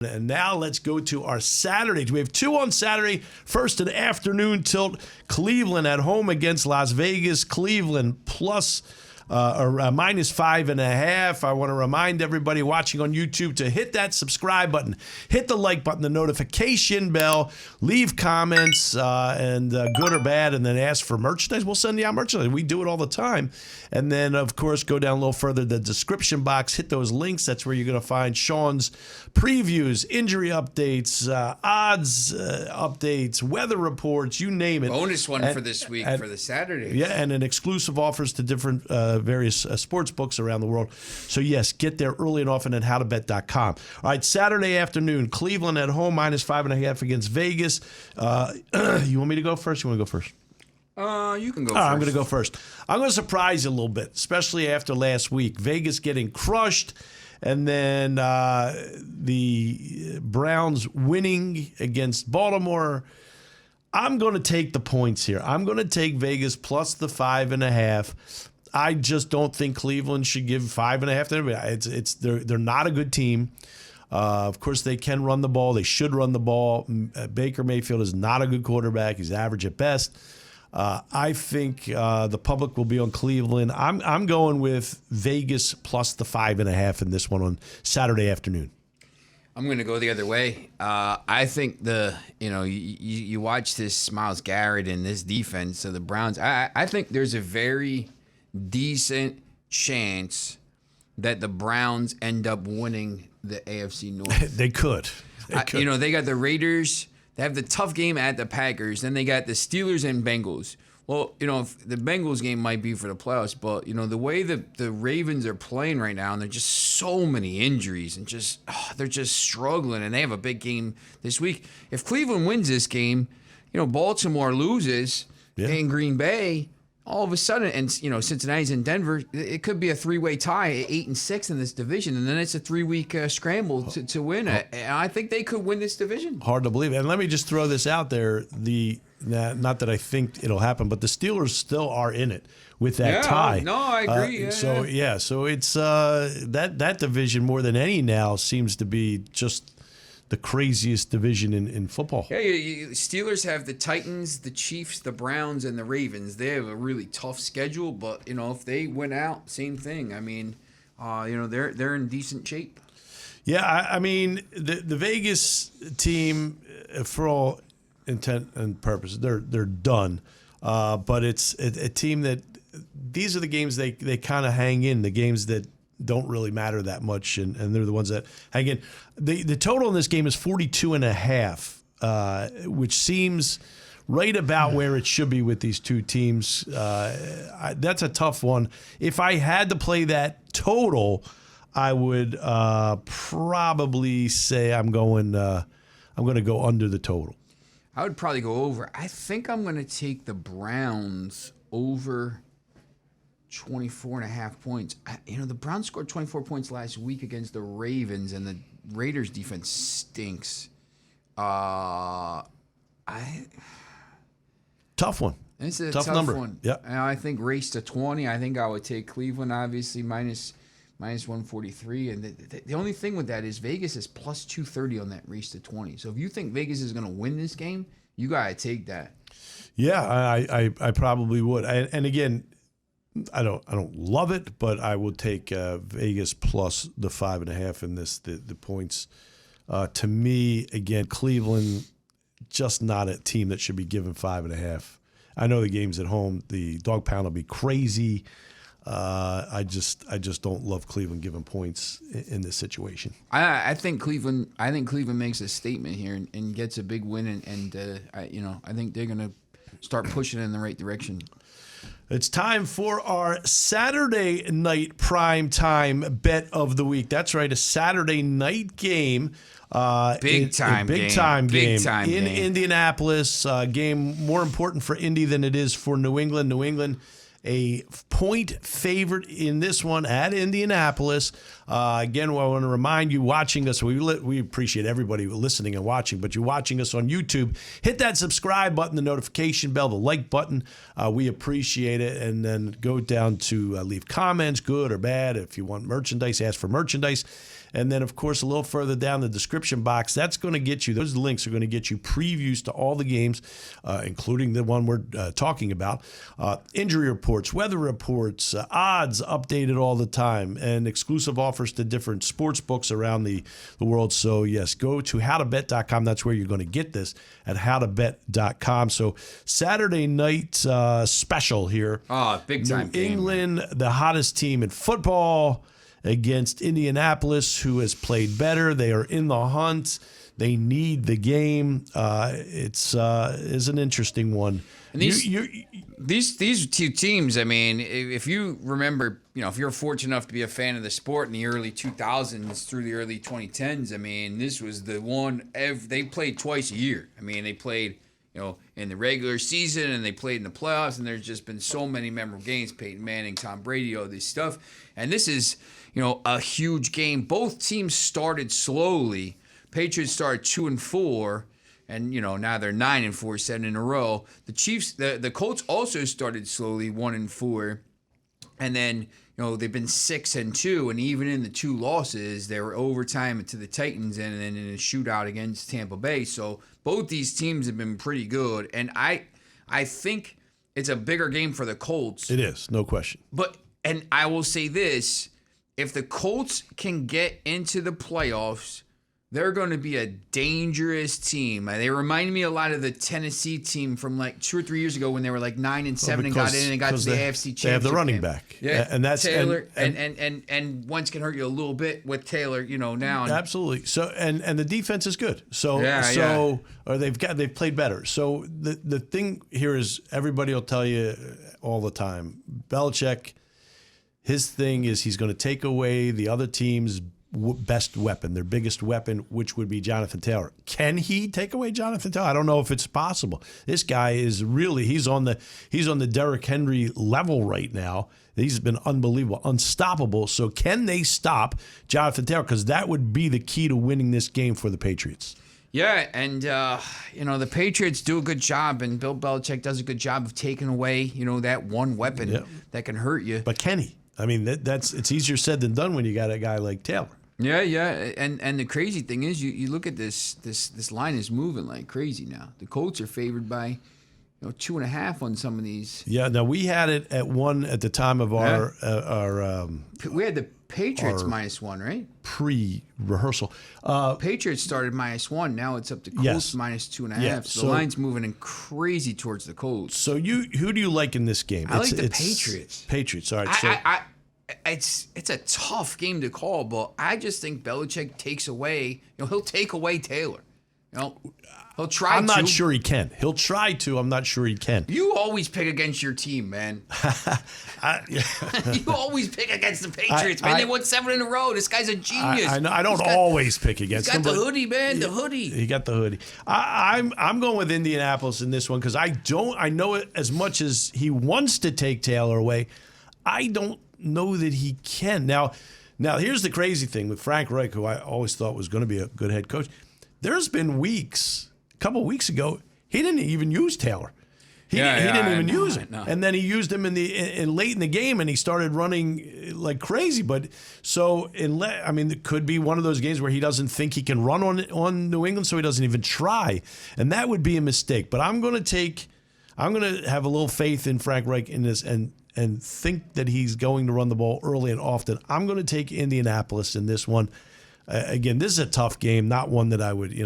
And now let's go to our Saturdays. We have two on Saturday. First, an afternoon tilt. Cleveland at home against Las Vegas. Cleveland plus minus 5.5. I want to remind everybody watching on YouTube to hit that subscribe button, hit the like button, the notification bell, leave comments, and good or bad, and then ask for merchandise. We'll send you out merchandise. We do it all the time. And then, of course, go down a little further, the description box, hit those links. That's where you're going to find Sean's previews, injury updates, odds updates, weather reports, you name it. Bonus one for this week for the Saturdays. Yeah, and an exclusive offers to different various sports books around the world. So, yes, get there early and often at HowToBet.com. All right, Saturday afternoon, Cleveland at home, minus 5.5 against Vegas. You want me to go first? You want to go first? You can go first. I'm going to go first. I'm going to surprise you a little bit, especially after last week. Vegas getting crushed, and then the Browns winning against Baltimore. I'm going to take the points here. I'm going to take Vegas plus the 5.5. I just don't think Cleveland should give 5.5 to anybody. They're not a good team. Of course, they can run the ball. They should run the ball. Baker Mayfield is not a good quarterback. He's average at best. I think the public will be on Cleveland. I'm going with Vegas plus the 5.5 in this one on Saturday afternoon. I'm going to go the other way. I think you watch this Myles Garrett and this defense of the Browns. I think there's a very decent chance that the Browns end up winning the AFC North. They could. They got the Raiders. They have the tough game at the Packers. Then they got the Steelers and Bengals. Well, if the Bengals game might be for the playoffs, but, the way that the Ravens are playing right now, and there's just so many injuries and they're just struggling, and they have a big game this week. If Cleveland wins this game, Baltimore loses in Green Bay, all of a sudden, and Cincinnati's in Denver, it could be a three-way tie at 8-6 in this division, and then it's a 3-week scramble to win it. And I think they could win this division. Hard to believe. And let me just throw this out there: not that I think it'll happen, but the Steelers still are in it with that tie. No, I agree. So it's that division more than any now seems to be just the craziest division in football. Yeah, Steelers have the Titans, the Chiefs, the Browns, and the Ravens. They have a really tough schedule, but if they win out, same thing. I mean, they're in decent shape. Yeah, I mean the Vegas team, for all intent and purpose, they're done. But it's a team that these are the games they kind of hang in, the games that don't really matter that much, and they're the ones that hang in. The total in this game is 42.5, which seems right about where it should be with these two teams. That's a tough one. If I had to play that total, I would probably say I'm going to go under the total. I would probably go over. I think I'm going to take the Browns over 24.5 points. The Browns scored 24 points last week against the Ravens, and the Raiders defense stinks. Tough one. It's a tough number. One. Yeah. I think race to 20. I think I would take Cleveland, obviously, minus 143. And the only thing with that is Vegas is plus 230 on that race to 20. So if you think Vegas is going to win this game, you got to take that. Yeah, I probably would. And again, I don't love it, but I will take Vegas plus the 5.5 in this the points. To me, again, Cleveland just not a team that should be given 5.5. I know the game's at home. The dog pound will be crazy. I just don't love Cleveland giving points in this situation. I think Cleveland makes a statement here and gets a big win, and I think they're gonna start pushing in the right direction. It's time for our Saturday night prime time bet of the week. That's right, a Saturday night game. Big time game in Indianapolis. Game more important for Indy than it is for New England. New England, a point favorite in this one at Indianapolis. Again, I want to remind you watching us, we appreciate everybody listening and watching, but you're watching us on YouTube. Hit that subscribe button, the notification bell, the like button. We appreciate it. And then go down to leave comments, good or bad. If you want merchandise, ask for merchandise. And then, of course, a little further down the description box, that's going to get you, those links are going to get you previews to all the games, including the one we're talking about, injury reports, weather reports, odds updated all the time, and exclusive offers to different sports books around the world. So, yes, go to howtobet.com. That's where you're going to get this, at howtobet.com. So, Saturday night special here. Oh, big time New game. England, the hottest team in football, against Indianapolis, who has played better. They are in the hunt. They need the game. It's an interesting one. And these two teams, I mean, if you remember, if you're fortunate enough to be a fan of the sport in the early 2000s through the early 2010s, I mean, this was the one they played twice a year. I mean, they played, in the regular season, and they played in the playoffs, and there's just been so many memorable games. Peyton Manning, Tom Brady, all this stuff. And this is, a huge game. Both teams started slowly. Patriots started 2-4, and now they're 9-4, 7 in a row. The Chiefs, the Colts also started slowly, 1-4, and then they've been 6-2, and even in the two losses, they were overtime to the Titans, and then in a shootout against Tampa Bay. So both these teams have been pretty good, and I think it's a bigger game for the Colts. It is, no question. And I will say this. If the Colts can get into the playoffs, they're going to be a dangerous team. They remind me a lot of the Tennessee team from like 2 or 3 years ago when they were like 9-7 and got in and got to the AFC Championship. They have the running game. back. Yeah, and that's Taylor, and Wentz can hurt you a little bit with Taylor, now. Absolutely. So and the defense is good. So or they've played better. So the thing here is everybody will tell you all the time, Belichick, his thing is he's going to take away the other team's best weapon, their biggest weapon, which would be Jonathan Taylor. Can he take away Jonathan Taylor? I don't know if it's possible. This guy is really he's on the Derrick Henry level right now. He's been unbelievable, unstoppable. So can they stop Jonathan Taylor? Because that would be the key to winning this game for the Patriots. Yeah, and the Patriots do a good job, and Bill Belichick does a good job of taking away that one weapon that can hurt you. But can he? I mean, it's easier said than done when you got a guy like Taylor. Yeah, and the crazy thing is, you look at this line is moving like crazy now. The Colts are favored by 2.5 on some of these. Yeah, now we had it at 1 at the time of our we had the Patriots -1, right? Pre-rehearsal. Patriots started -1. Now it's up to Colts -2.5. Yeah, so the line's moving in crazy towards the Colts. So who do you like in this game? I like the Patriots. Patriots. All right. It's a tough game to call, but I just think Belichick takes away. He'll take away Taylor. He'll try. I'm not sure he can. He'll try to. I'm not sure he can. You always pick against your team, man. You always pick against the Patriots, man. They won 7 in a row. This guy's a genius. I know. I don't always pick against him. He's got the hoodie, man. The hoodie. He got the hoodie. I'm going with Indianapolis in this one because I know it as much as he wants to take Taylor away. I don't know that he can. Now here's the crazy thing with Frank Reich, who I always thought was going to be a good head coach. There's been weeks, a couple of weeks ago, he didn't even use Taylor. He didn't even use him. No. And then he used him in late in the game, and he started running like crazy. But it could be one of those games where he doesn't think he can run on New England, so he doesn't even try, and that would be a mistake. But I'm going to have a little faith in Frank Reich in this, and think that he's going to run the ball early and often. I'm going to take Indianapolis in this one. Again, this is a tough game, not one that I would,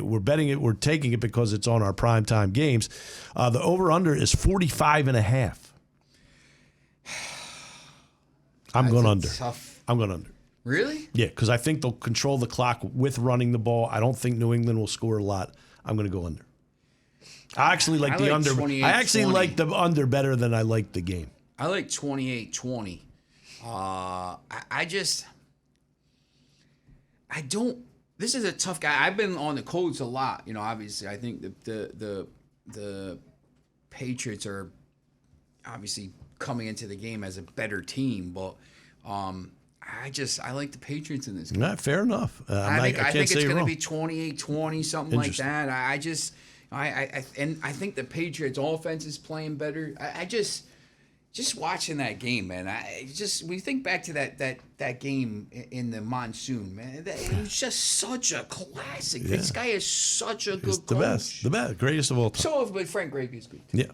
we're betting it, we're taking it because it's on our primetime games. The over-under is 45.5. I'm going under. I'm going under. Really? Yeah, because I think they'll control the clock with running the ball. I don't think New England will score a lot. I'm going to go under. I actually like the under. I actually like the under better than I like the game. I like 28-20. I don't. This is a tough guy. I've been on the Colts a lot. Obviously, I think the Patriots are obviously coming into the game as a better team, but I like the Patriots in this game. Nah, fair enough. I can't think say it's you're going to wrong. be 28-20, something like that. I think the Patriots offense is playing better. Just watching that game, man. We think back to that game in the monsoon, man. It was just such a classic. This guy is such a good coach. The best, greatest of all time. But Frank Reich is good. Yeah.